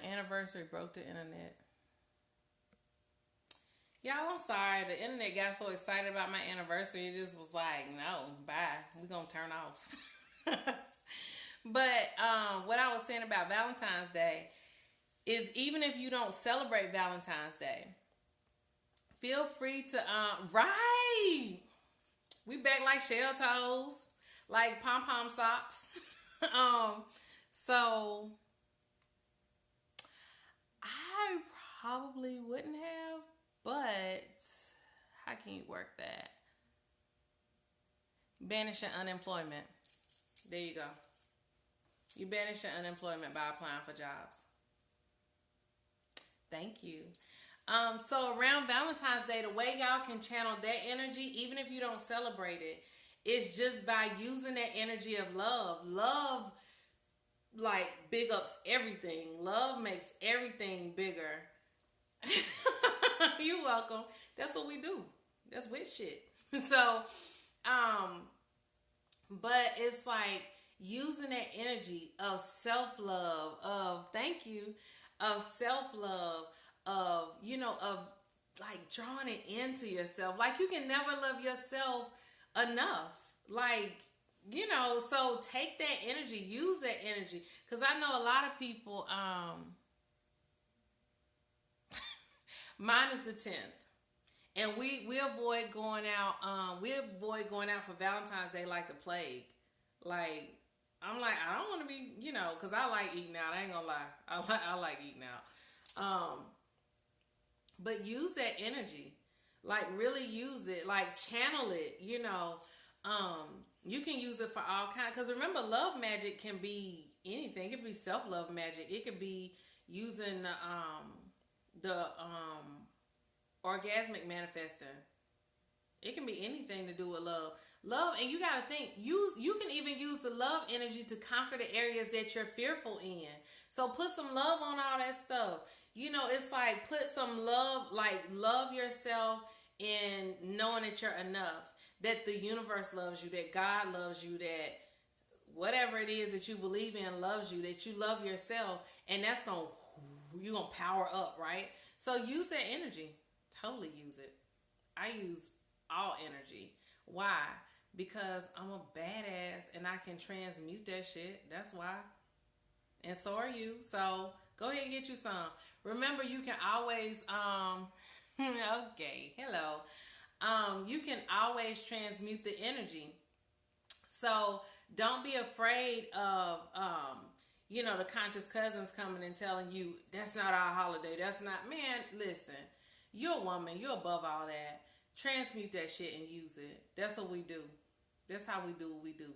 anniversary broke the internet. Y'all, I'm sorry. The internet got so excited about my anniversary, it just was like, no, bye. We're going to turn off. But what I was saying about Valentine's Day is even if you don't celebrate Valentine's Day, feel free to, right. We back like shell toes, like pom-pom socks. So I probably wouldn't have, but how can you work that? Banishing unemployment. There you go. You banish your unemployment by applying for jobs. Thank you. So around Valentine's Day, the way y'all can channel that energy, even if you don't celebrate it, is just by using that energy of love. Love, like, big ups everything. Love makes everything bigger. You're welcome. That's what we do. That's with shit. So, but it's like using that energy of self-love, of thank you, of self-love, of, of like drawing it into yourself. Like you can never love yourself enough. Like, so take that energy, use that energy. Cause I know a lot of people, mine is the 10th. And we avoid going out, for Valentine's Day like the plague. Like, I'm like, I don't want to be, cause I like eating out. I ain't gonna lie. I like eating out. But use that energy, like really use it, like channel it, you can use it for all kinds. Cause remember, love magic can be anything. It could be self-love magic. It could be using the orgasmic manifesting. It can be anything to do with love. Love, and you got to think, you can even use the love energy to conquer the areas that you're fearful in. So put some love on all that stuff. It's like put some love, like love yourself in knowing that you're enough, that the universe loves you, that God loves you, that whatever it is that you believe in loves you, that you love yourself, and that's you're going to power up, right? So use that energy. Totally use it. I use all energy. Why? Because I'm a badass and I can transmute that shit. That's why. And so are you. So go ahead and get you some. Remember, you can always, okay, hello. You can always transmute the energy. So don't be afraid of, the conscious cousins coming and telling you, that's not our holiday. That's not, man, listen, you're a woman. You're above all that. Transmute that shit and use it. That's what we do. That's how we do what we do.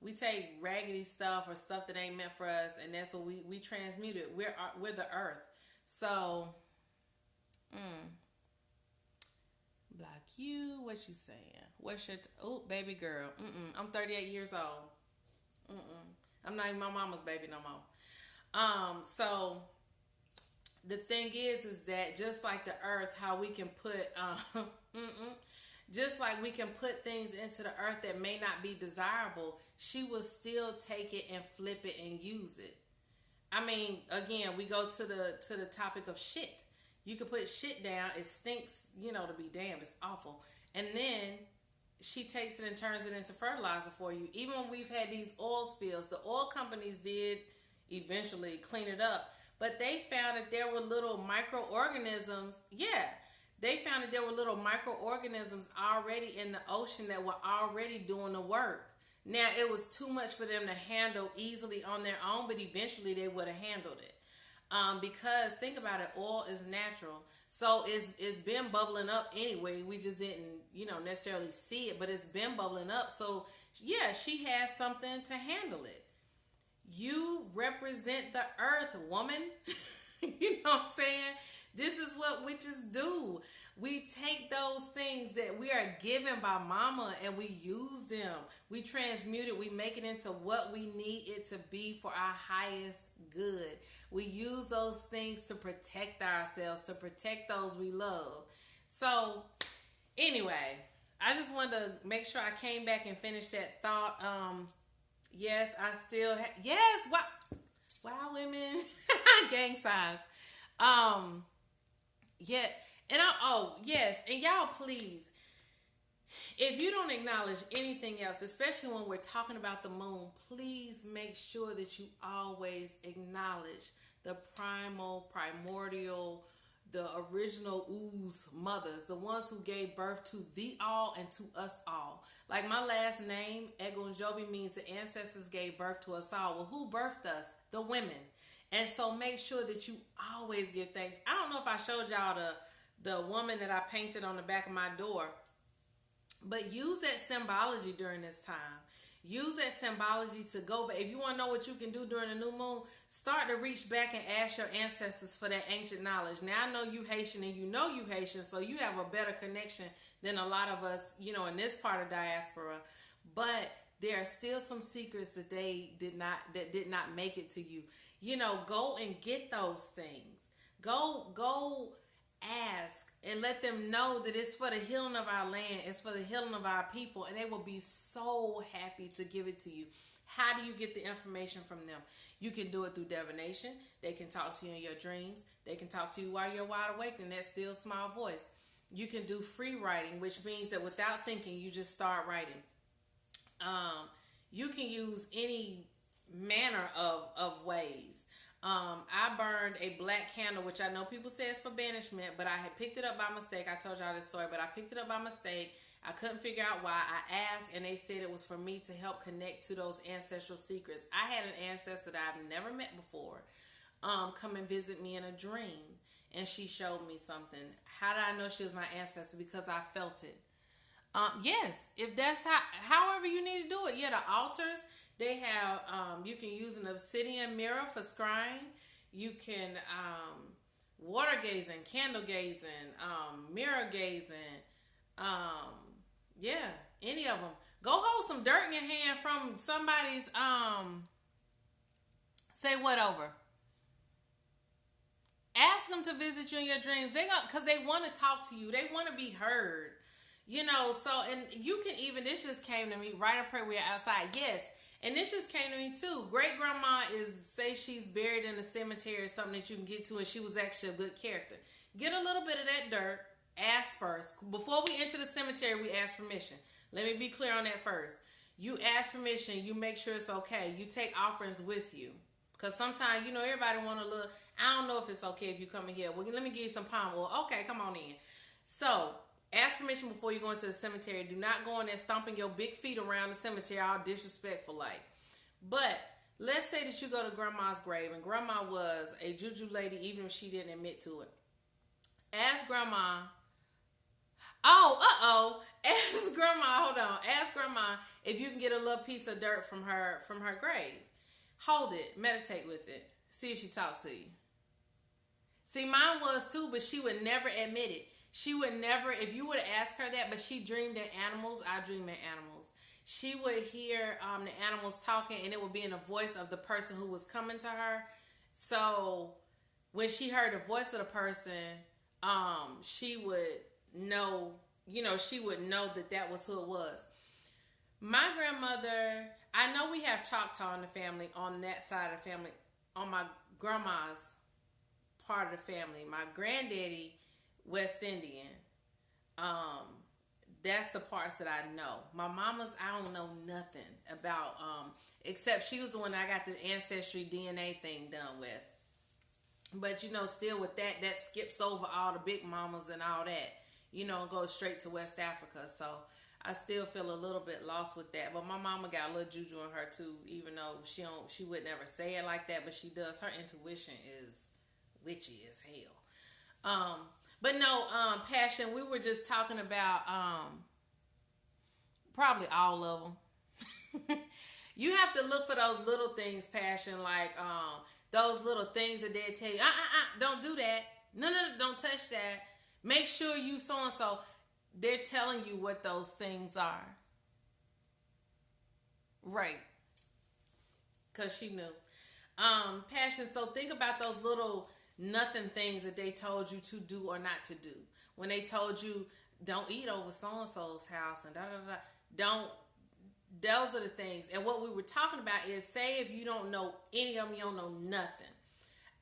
We take raggedy stuff or stuff that ain't meant for us, and that's what we transmute it. We're the earth. So, block you. What you saying? What's your baby girl? I'm 38 years old. I'm not even my mama's baby no more. So the thing is that just like the earth, how we can put just like we can put things into the earth that may not be desirable, she will still take it and flip it and use it. I mean, again, we go to the topic of shit. You can put shit down, it stinks, to be damned, it's awful. And then she takes it and turns it into fertilizer for you. Even when we've had these oil spills, the oil companies did eventually clean it up, but they found that there were little microorganisms. Yeah. They found that there were little microorganisms already in the ocean that were already doing the work. Now, it was too much for them to handle easily on their own, but eventually they would have handled it. Because think about it, oil is natural. So it's been bubbling up anyway. We just didn't, necessarily see it, but it's been bubbling up. So yeah, she has something to handle it. You represent the earth, woman. You know what I'm saying? This is what witches do. We take those things that we are given by mama and we use them. We transmute it. We make it into what we need it to be for our highest good. We use those things to protect ourselves, to protect those we love. So anyway, I just wanted to make sure I came back and finished that thought. Yes, I still yes, wow women. Gang signs. Yeah. And yes. And y'all, please, if you don't acknowledge anything else, especially when we're talking about the moon, please make sure that you always acknowledge the primordial, the original ooze mothers, the ones who gave birth to the all and to us all. Like my last name, Egunjobi, means the ancestors gave birth to us all. Well, who birthed us? The women. And so make sure that you always give thanks. I don't know if I showed y'all the woman that I painted on the back of my door, but use that symbology during this time. Use that symbology to go back. If you want to know what you can do during the new moon, start to reach back and ask your ancestors for that ancient knowledge. Now, I know you Haitian and you know you Haitian, so you have a better connection than a lot of us, in this part of diaspora. But there are still some secrets that did not make it to you. Go and get those things. Go ask and let them know that it's for the healing of our land, it's for the healing of our people, and they will be so happy to give it to you. How do you get the information from them? You can do it through divination. They can talk to you in your dreams. They can talk to you while you're wide awake in that still small voice. You can do free writing, which means that without thinking, you just start writing. You can use any manner of ways. I burned a black candle, which I know people say it's for banishment, but I had picked it up by mistake. I told y'all this story, but I picked it up by mistake. I couldn't figure out why. I asked, and they said it was for me to help connect to those ancestral secrets. I had an ancestor that I've never met before come and visit me in a dream, and she showed me something. How did I know she was my ancestor? Because I felt it. Yes, if that's however you need to do it. Yeah, the altars. They have, you can use an obsidian mirror for scrying. You can water gazing, candle gazing, mirror gazing. Yeah, any of them. Go hold some dirt in your hand from somebody's, say what over? Ask them to visit you in your dreams. Because they want to talk to you. They want to be heard. So, and you can even, this just came to me right up here, we're outside. Yes. And this just came to me too. Great grandma say she's buried in a cemetery or something that you can get to, and she was actually a good character. Get a little bit of that dirt. Ask first. Before we enter the cemetery, we ask permission. Let me be clear on that first. You ask permission. You make sure it's okay. You take offerings with you. Because sometimes, everybody want to look. I don't know if it's okay if you come in here. Well, let me give you some palm oil. Okay, come on in. So, ask permission before you go into the cemetery. Do not go in there stomping your big feet around the cemetery all disrespectful like. But let's say that you go to grandma's grave, and grandma was a juju lady even if she didn't admit to it. Ask grandma. Ask grandma, hold on. Ask grandma if you can get a little piece of dirt from her grave. Hold it. Meditate with it. See if she talks to you. See, mine was too, but she would never admit it. She would never, if you would ask her that, but she dreamed in animals. I dream in animals. She would hear the animals talking, and it would be in the voice of the person who was coming to her. So when she heard the voice of the person, she would know, she would know that was who it was. My grandmother, I know we have Choctaw in the family on that side of the family, on my grandma's part of the family. My granddaddy, West Indian. That's the parts that I know. My mama's, I don't know nothing about, except she was the one I got the ancestry DNA thing done with. But, still with that skips over all the big mamas and all that, and goes straight to West Africa. So I still feel a little bit lost with that. But my mama got a little juju in her too, even though she would never say it like that, but she does. Her intuition is witchy as hell. But no, Passion, we were just talking about probably all of them. You have to look for those little things, Passion, like those little things that they tell you, don't do that. No, don't touch that. Make sure you so-and-so. They're telling you what those things are. Right. Because she knew. Passion, so think about those little nothing things that they told you to do or not to do. When they told you, don't eat over so-and-so's house and da-da-da. Don't. Those are the things. And what we were talking about is, say if you don't know any of them, you don't know nothing.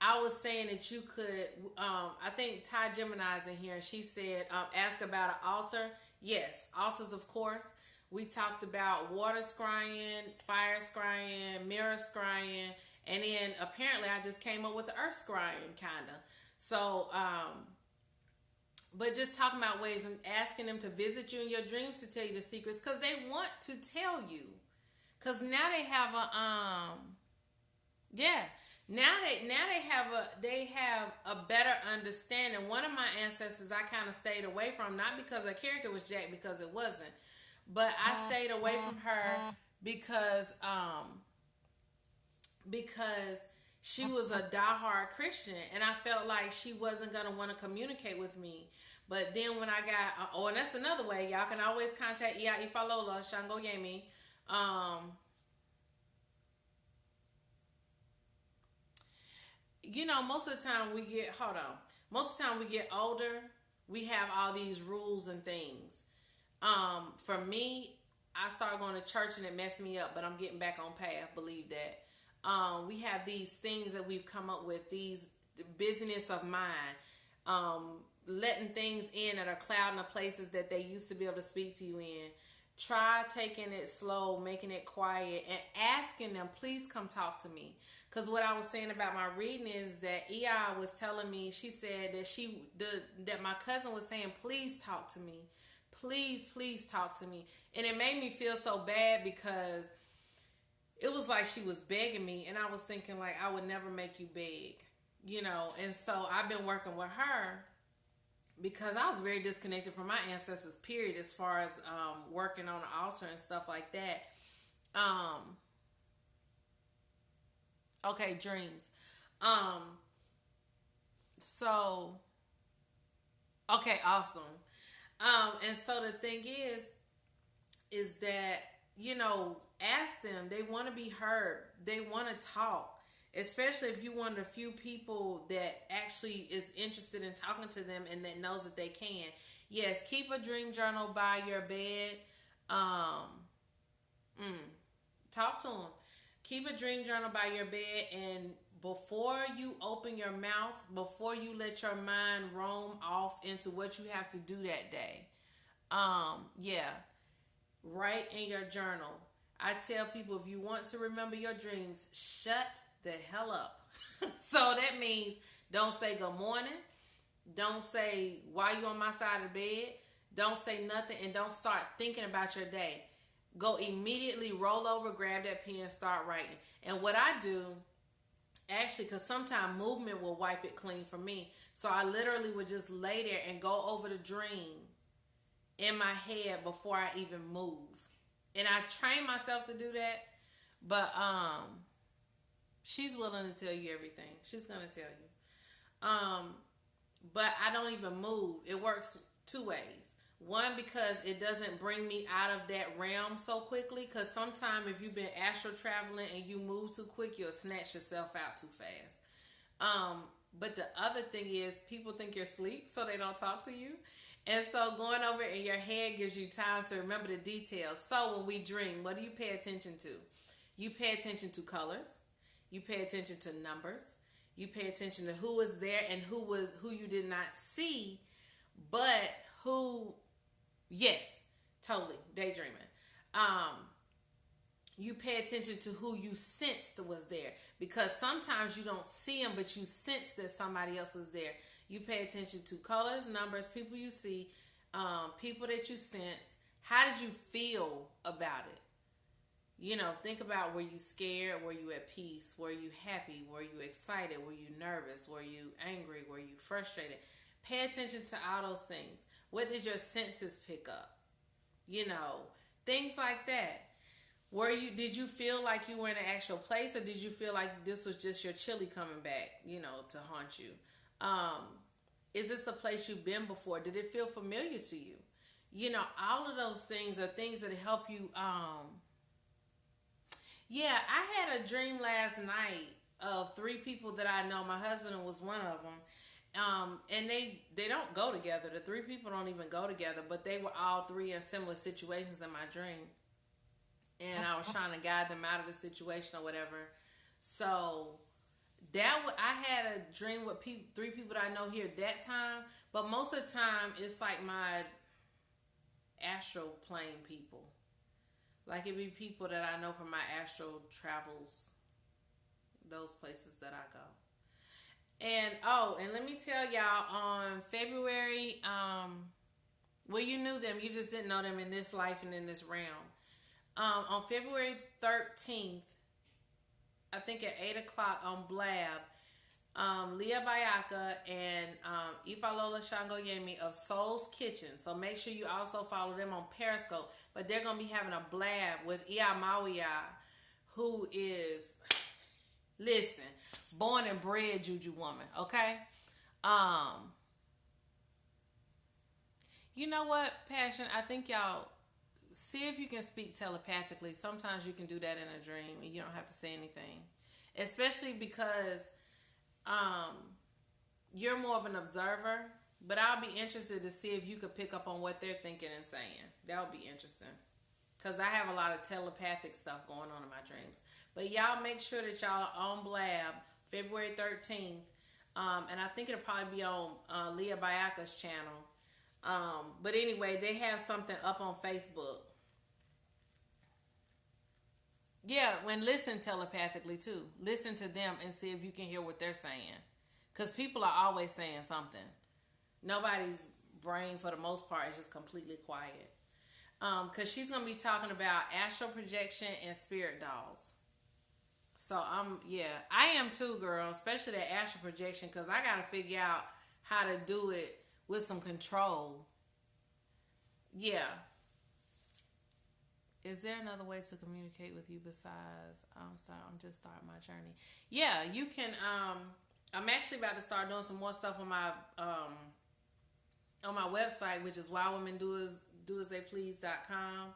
I was saying that you could, I think Ty Gemini's in here, and she said, ask about an altar. Yes, altars, of course. We talked about water scrying, fire scrying, mirror scrying, and then apparently I just came up with the earth scrying, kind of. So, but just talking about ways and asking them to visit you in your dreams to tell you the secrets, because they want to tell you. Because now they have a, yeah. Now they have a better understanding. One of my ancestors I kind of stayed away from, not because her character was jacked, because it wasn't, but I stayed away from her because she was a diehard Christian, and I felt like she wasn't gonna want to communicate with me. But then when I got and that's another way, y'all can always contact Iya Ifalola Shango Yemi. You know, most of the time we get older, we have all these rules and things. For me, I started going to church and it messed me up, but I'm getting back on path, believe that. We have these things that we've come up with, these busyness of mind, letting things in that are clouding the places that they used to be able to speak to you in. Try taking it slow, making it quiet, and asking them, please come talk to me. Because what I was saying about my reading is that EI was telling me, she said that that my cousin was saying, please talk to me. Please talk to me. And it made me feel so bad because it was like she was begging me. And I was thinking, like, I would never make you beg, you know. And so I've been working with her because I was very disconnected from my ancestors, period, as far as working on the altar and stuff like that. Okay, dreams. So, okay, awesome. And so the thing is that, you know, ask them. They want to be heard. They want to talk, especially if you're one of the few people that actually is interested in talking to them and that knows that they can. Yes, keep a dream journal by your bed. Talk to them. Keep a dream journal by your bed, and before you open your mouth, before you let your mind roam off into what you have to do that day, write in your journal. I tell people, if you want to remember your dreams, shut the hell up. So that means don't say good morning. Don't say why you on my side of the bed. Don't say nothing, and don't start thinking about your day. Go immediately, roll over, grab that pen, start writing. And what I do, actually, because sometimes movement will wipe it clean for me. So I literally would just lay there and go over the dream in my head before I even move. And I train myself to do that. But she's willing to tell you everything. She's going to tell you. But I don't even move. It works two ways. One, because it doesn't bring me out of that realm so quickly. Because sometimes if you've been astral traveling and you move too quick, you'll snatch yourself out too fast. But the other thing is, people think you're asleep, so they don't talk to you. And so going over it in your head gives you time to remember the details. So when we dream, what do you pay attention to? You pay attention to colors. You pay attention to numbers. You pay attention to who was there and who you did not see, but who. Yes, totally. Daydreaming. You pay attention to who you sensed was there, because sometimes you don't see them, but you sense that somebody else was there. You pay attention to colors, numbers, people you see, people that you sense. How did you feel about it? You know, think about, were you scared? Were you at peace? Were you happy? Were you excited? Were you nervous? Were you angry? Were you frustrated? Pay attention to all those things. What did your senses pick up? You know, things like that. Did you feel like you were in an actual place, or did you feel like this was just your chili coming back, you know, to haunt you? Is this a place you've been before? Did it feel familiar to you? You know, all of those things are things that help you. I had a dream last night of 3 people that I know. My husband was one of them. And they don't go together. The 3 people don't even go together, but they were all 3 in similar situations in my dream. And I was trying to guide them out of the situation or whatever. So I had a dream with three people that I know here that time, but most of the time it's like my astral plane people. Like it be people that I know from my astral travels, those places that I go. And let me tell y'all, on February, well, you knew them, you just didn't know them in this life and in this realm. On February 13th, I think at 8 o'clock on Blab, Leah Bayaka and Ifalola Shangoyemi of Soul's Kitchen. So make sure you also follow them on Periscope. But they're going to be having a Blab with Iya Mawia, who is, listen, born and bred Juju woman, okay? You know what, Passion? I think y'all see if you can speak telepathically. Sometimes you can do that in a dream and you don't have to say anything. Especially because you're more of an observer. But I'll be interested to see if you could pick up on what they're thinking and saying. That would be interesting. Because I have a lot of telepathic stuff going on in my dreams. But y'all make sure that y'all are on Blab February 13th. And I think it'll probably be on Leah Bayaka's channel. But anyway, they have something up on Facebook. Yeah, when listen telepathically too. Listen to them and see if you can hear what they're saying. Because people are always saying something. Nobody's brain, for the most part, is just completely quiet. Because she's going to be talking about astral projection and spirit dolls. So, I am too, girl. Especially that astral projection, because I got to figure out how to do it with some control. Yeah. Is there another way to communicate with you besides I'm just starting my journey? Yeah, you can. I'm actually about to start doing some more stuff on my website, which is wildwomendoastheyplease.com.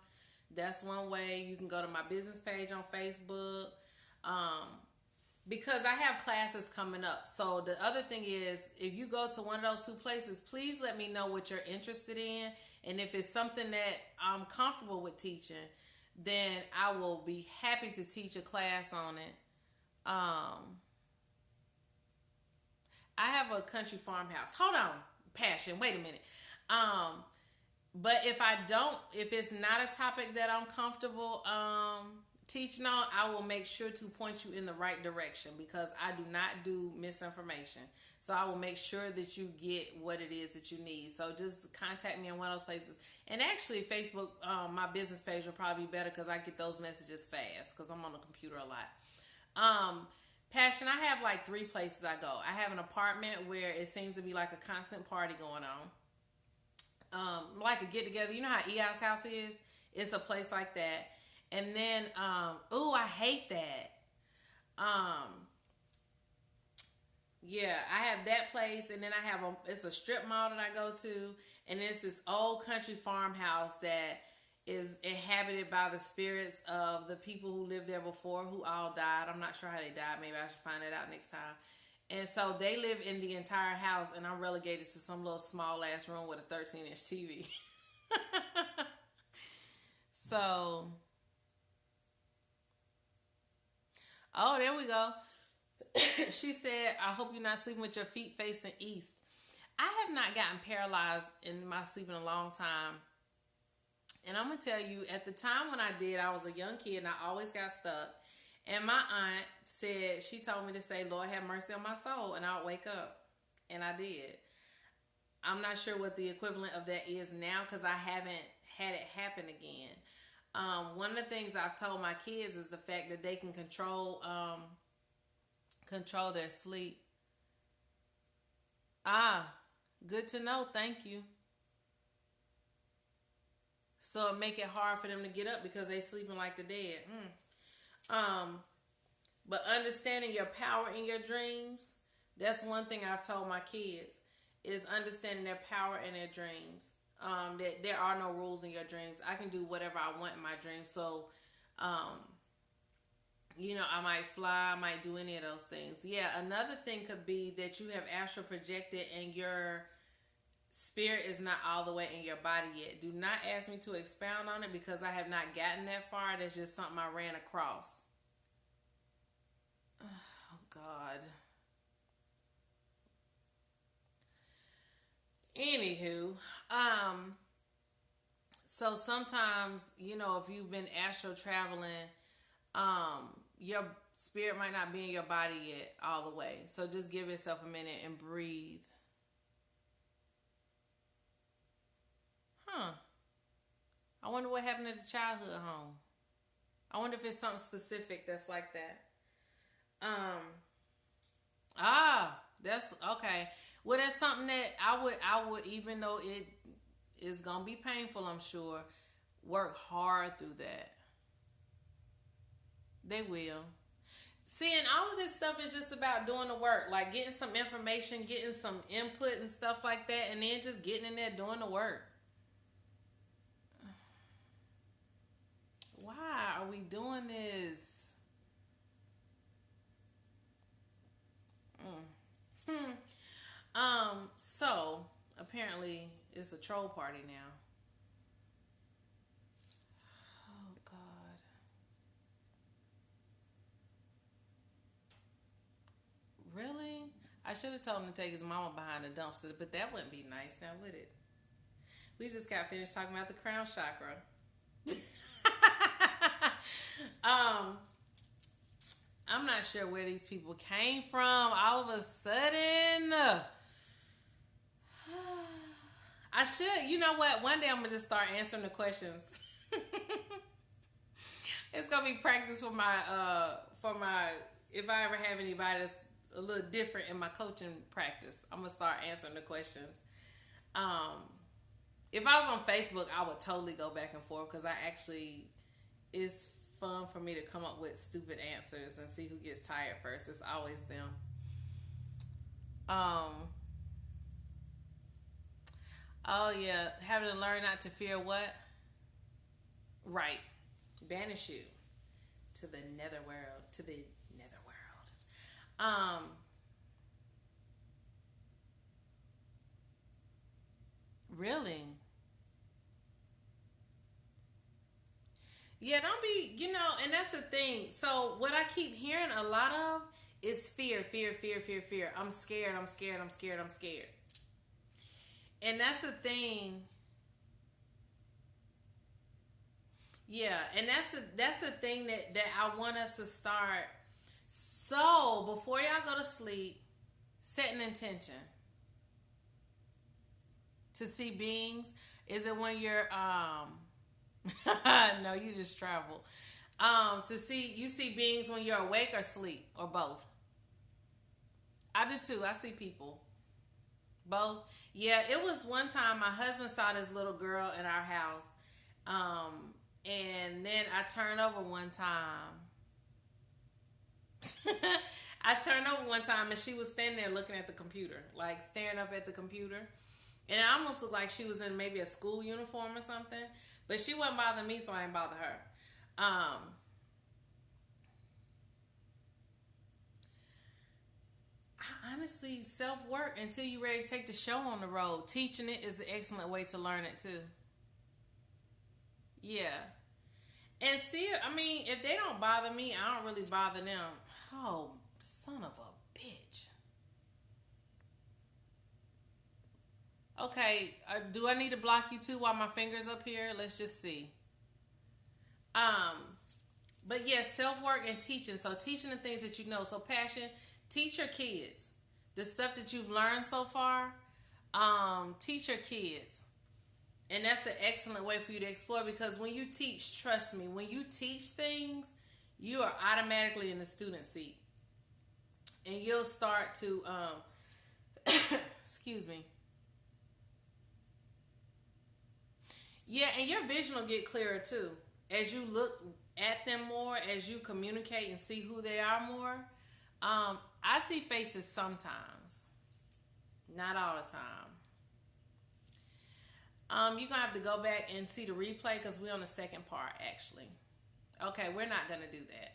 That's one way. You can go to my business page on Facebook. Because I have classes coming up. So the other thing is, if you go to one of those two places, please let me know what you're interested in. And if it's something that I'm comfortable with teaching, then I will be happy to teach a class on it. I have a country farmhouse. Hold on, Passion. Wait a minute. But if it's not a topic that I'm comfortable teaching on, I will make sure to point you in the right direction, because I do not do misinformation. So I will make sure that you get what it is that you need. So just contact me in one of those places. And actually, Facebook, my business page will probably be better because I get those messages fast because I'm on the computer a lot. Passion, I have like 3 places I go. I have an apartment where it seems to be like a constant party going on. Like a get-together. You know how EI's house is? It's a place like that. And then, I hate that. Yeah, I have that place, and then I have it's a strip mall that I go to, and it's this old country farmhouse that is inhabited by the spirits of the people who lived there before, who all died. I'm not sure how they died. Maybe I should find that out next time. And so they live in the entire house, and I'm relegated to some little small-ass room with a 13-inch TV. So, oh, there we go. She said, I hope you're not sleeping with your feet facing east. I have not gotten paralyzed in my sleep in a long time. And I'm going to tell you, at the time when I did, I was a young kid and I always got stuck. And my aunt said, she told me to say, Lord, have mercy on my soul, and I'll wake up. And I did. I'm not sure what the equivalent of that is now because I haven't had it happen again. One of the things I've told my kids is the fact that they can control their sleep. Good to know. Thank you. So it make it hard for them to get up because they sleeping like the dead. But understanding your power in your dreams, that's one thing I've told my kids, is understanding their power in their dreams. That there are no rules in your dreams. I can do whatever I want in my dreams. So, I might fly, I might do any of those things. Yeah, another thing could be that you have astral projected and your spirit is not all the way in your body yet. Do not ask me to expound on it because I have not gotten that far. That's just something I ran across. Oh, God. Anywho, so sometimes, if you've been astral traveling, your spirit might not be in your body yet all the way. So just give yourself a minute and breathe. Huh. I wonder what happened at the childhood home. I wonder if it's something specific that's like that. That's okay. Well, that's something that I would, even though it is gonna be painful, I'm sure, work hard through that. They will. See, and all of this stuff is just about doing the work, like getting some information, getting some input and stuff like that, and then just getting in there doing the work. Why are we doing this? So apparently it's a troll party now. Oh God. Really? I should have told him to take his mama behind the dumpster, but that wouldn't be nice now, would it? We just got finished talking about the crown chakra. I'm not sure where these people came from all of a sudden. I should, you know what? One day I'm gonna just start answering the questions. It's gonna be practice for my if I ever have anybody that's a little different in my coaching practice, I'm gonna start answering the questions. If I was on Facebook, I would totally go back and forth because it's fun for me to come up with stupid answers and see who gets tired first. It's always them. Oh yeah, having to learn not to fear what? Right. Banish you to the netherworld. To the netherworld. Really? Yeah, don't be, and that's the thing. So what I keep hearing a lot of is fear, fear, fear, fear, fear. I'm scared, I'm scared, I'm scared, I'm scared. And that's the thing. Yeah, and that's the thing that I want us to start. So before y'all go to sleep, set an intention to see beings. Is it when you're no, you just travel. You see beings when you're awake or sleep or both. I do too. I see people. Both. Yeah, it was one time my husband saw this little girl in our house. And then I turned over one time. And she was standing there looking at the computer, like staring up at the computer. And it almost looked like she was in maybe a school uniform or something. But she wasn't bothering me, so I didn't bother her. Honestly, self-work until you're ready to take the show on the road. Teaching it is an excellent way to learn it too. Yeah. And see, if they don't bother me, I don't really bother them. Oh, son of a bitch. Okay, do I need to block you too while my finger's up here? Let's just see. But yeah, self-work and teaching. So teaching the things that you know. So passion, teach your kids. The stuff that you've learned so far, teach your kids. And that's an excellent way for you to explore, because when you teach, trust me, when you teach things, you are automatically in the student seat. And you'll start to, excuse me. Yeah, and your vision will get clearer too. As you look at them more, as you communicate and see who they are more. I see faces sometimes. Not all the time. You're going to have to go back and see the replay because we're on the second part, actually. Okay, we're not going to do that.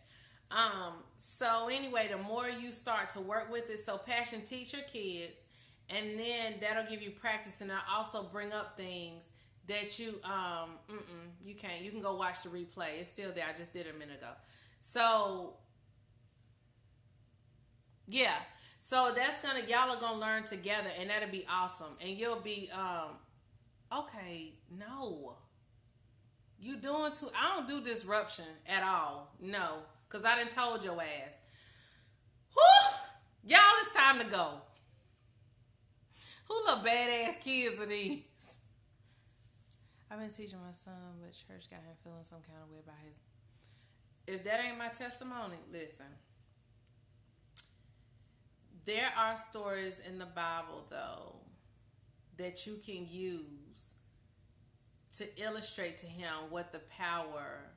So anyway, the more you start to work with it, so passion, teach your kids, and then that'll give you practice, and I'll also bring up things that you can't. You can go watch the replay. It's still there. I just did it a minute ago. So Yeah. So that's gonna y'all are gonna learn together, and that'll be awesome. And you'll be okay. No, you doing too. I don't do disruption at all. No, cause I done told your ass. Whew! Y'all, it's time to go. Who little badass kids are these? I've been teaching my son, but church got him feeling some kind of way about his. If that ain't my testimony, listen. There are stories in the Bible, though, that you can use to illustrate to him what the power,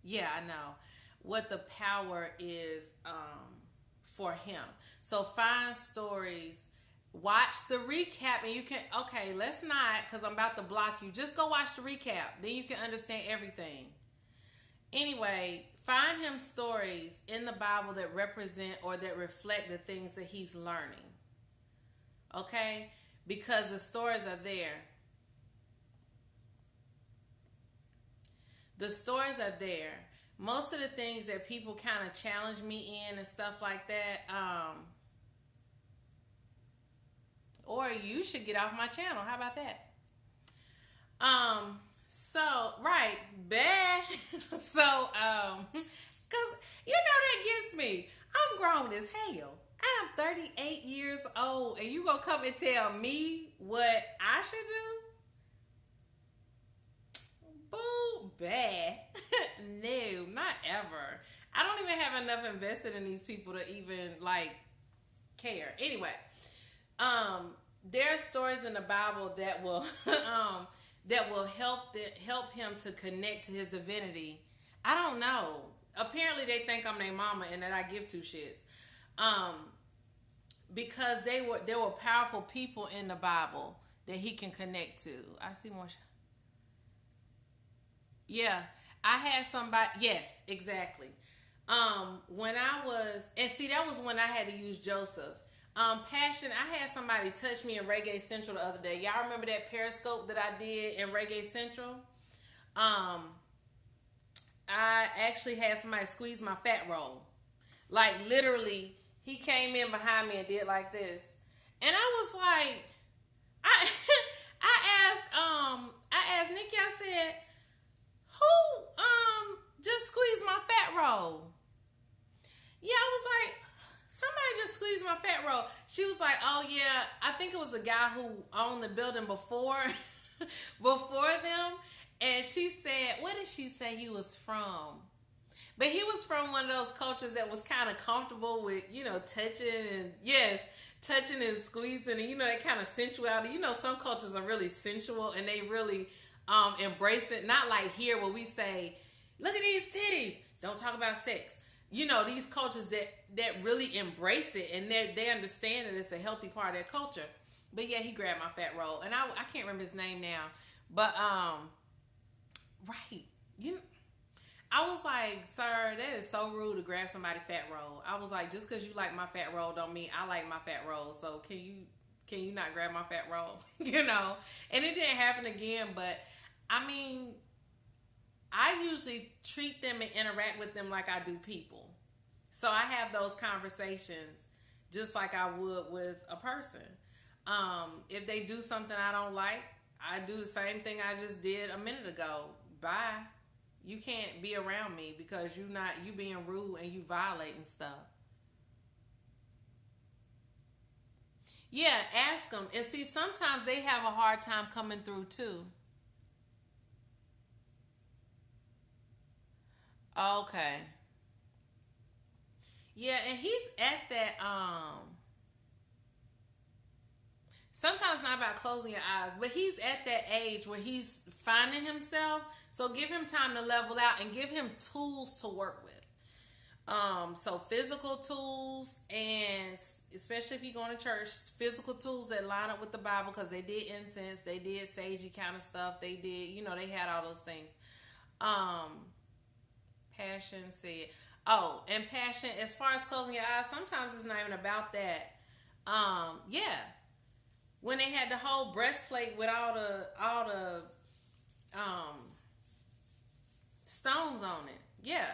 I know, what the power is for him. So find stories, watch the recap, and you can, okay, let's not, because I'm about to block you. Just go watch the recap. Then you can understand everything. Anyway, find him stories in the Bible that represent or that reflect the things that he's learning. Okay? Because the stories are there. The stories are there. Most of the things that people kind of challenge me in and stuff like that, or you should get off my channel. How about that? So, right, bad. So, because, you know, that gets me. I'm grown as hell. I am 38 years old, and you gonna come and tell me what I should do? Boo, bad. No, not ever. I don't even have enough invested in these people to even, like, care. Anyway, there are stories in the Bible that will, help him to connect to his divinity. I don't know. Apparently they think I'm their mama and that I give two shits. Because there were powerful people in the Bible that he can connect to. I see more. Yeah, I had somebody. Yes, exactly. When I was, and see, that was when I had to use Joseph. Passion, I had somebody touch me in Reggae Central the other day. Y'all remember that Periscope that I did in Reggae Central? I actually had somebody squeeze my fat roll. Like, literally, he came in behind me and did like this. And I was like, I asked Nikki, I said, who just squeezed my fat roll? Yeah, I was like, somebody just squeezed my fat roll. She was like, oh yeah, I think it was a guy who owned the building before them. And she said, what did she say he was from? But he was from one of those cultures that was kind of comfortable with, you know, touching and squeezing and, you know, that kind of sensuality. You know, some cultures are really sensual and they really embrace it. Not like here where we say, look at these titties. Don't talk about sex. You know, these cultures that really embrace it and they understand that it's a healthy part of their culture. But yeah, he grabbed my fat roll. And I can't remember his name now. But, right. I was like, sir, that is so rude to grab somebody's fat roll. I was like, just because you like my fat roll don't mean I like my fat roll. So can you not grab my fat roll? You know? And it didn't happen again, but I mean, I usually treat them and interact with them like I do people. So I have those conversations just like I would with a person. If they do something I don't like, I do the same thing I just did a minute ago. Bye. You can't be around me because you being rude and you violating stuff. Yeah, ask them. And see, sometimes they have a hard time coming through too. Okay. Yeah, and he's at that sometimes not about closing your eyes, but he's at that age where he's finding himself. So give him time to level out and give him tools to work with. So physical tools, and especially if you're going to church, physical tools that line up with the Bible, because they did incense, they did sagey kind of stuff, they did, you know, they had all those things. Passion said, oh, and passion, as far as closing your eyes, sometimes it's not even about that. Yeah. When they had the whole breastplate with all the stones on it. Yeah.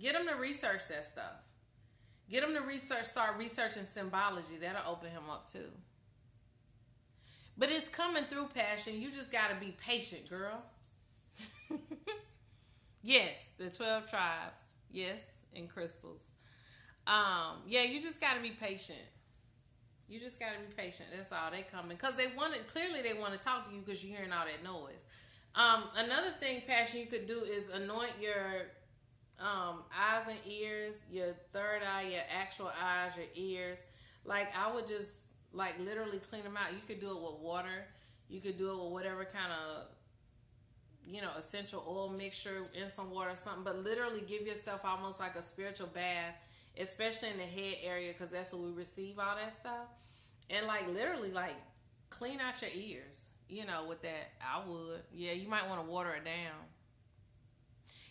Get them to research that stuff. Get him to start researching symbology. That'll open him up too. But it's coming through, Passion. You just got to be patient, girl. Yes, the 12 tribes. Yes, and crystals. Yeah, you just got to be patient. You just got to be patient. That's all. They coming. Because clearly they want to talk to you because you're hearing all that noise. Another thing, Passion, you could do is anoint your eyes and ears, your third eye, your actual eyes, your ears. Like, I would just, like, literally clean them out. You could do it with water. You could do it with whatever kind of, essential oil mixture in some water or something. But literally give yourself almost like a spiritual bath, especially in the head area, because that's where we receive all that stuff. And, like, literally, like, clean out your ears, with that. I would. Yeah, you might want to water it down.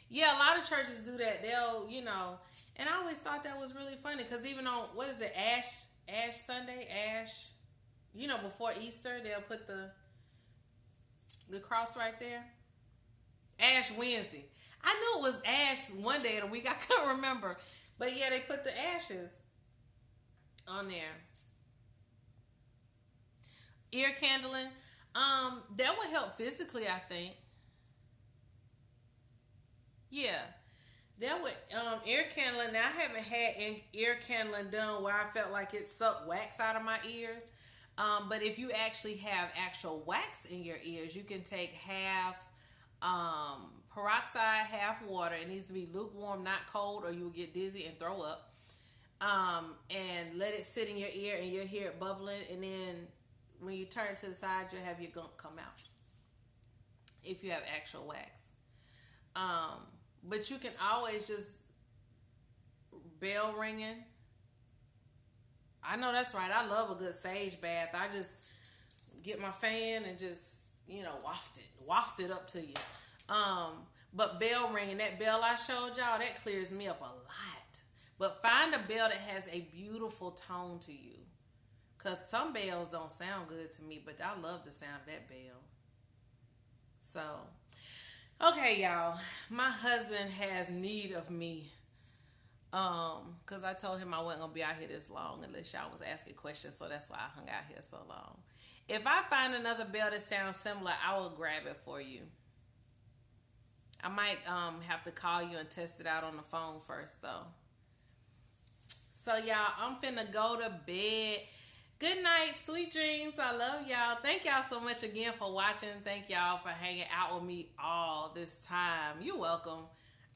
Yeah, a lot of churches do that. They'll, and I always thought that was really funny because even on, what is it, Ash Sunday, before Easter, they'll put the cross right there. Ash Wednesday. I knew it was Ash one day of the week. I couldn't remember. But yeah, they put the ashes on there. Ear candling. That would help physically, I think. Yeah. That would, ear candling. Now, I haven't had ear candling done where I felt like it sucked wax out of my ears. But if you actually have actual wax in your ears, you can take half peroxide, half water. It needs to be lukewarm, not cold, or you will get dizzy and throw up. And let it sit in your ear, and you'll hear it bubbling. And then when you turn to the side, you'll have your gunk come out. If you have actual wax. But you can always just bell ringing. I know that's right. I love a good sage bath. I just get my fan and just, waft it up to you. But bell ringing, that bell I showed y'all, that clears me up a lot. But find a bell that has a beautiful tone to you. Because some bells don't sound good to me, but I love the sound of that bell. So, okay, y'all. My husband has need of me. Because I told him I wasn't going to be out here this long unless y'all was asking questions. So that's why I hung out here so long. If I find another bell that sounds similar, I will grab it for you. I might have to call you and test it out on the phone first, though. So, y'all, I'm finna go to bed. Good night. Sweet dreams. I love y'all. Thank y'all so much again for watching. Thank y'all for hanging out with me all this time. You're welcome.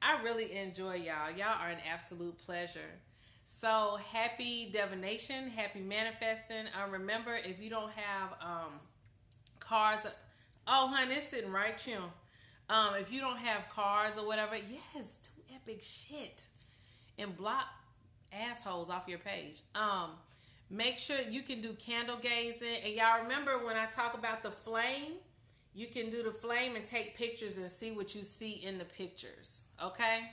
I really enjoy y'all. Y'all are an absolute pleasure. So, happy divination. Happy manifesting. Remember, if you don't have cards. Oh, honey, it's sitting right here. If you don't have cards or whatever, yes, do epic shit. And block assholes off your page. Make sure you can do candle gazing. And y'all remember when I talk about the flame, you can do the flame and take pictures and see what you see in the pictures. Okay?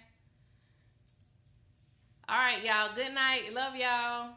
All right, y'all. Good night. Love y'all.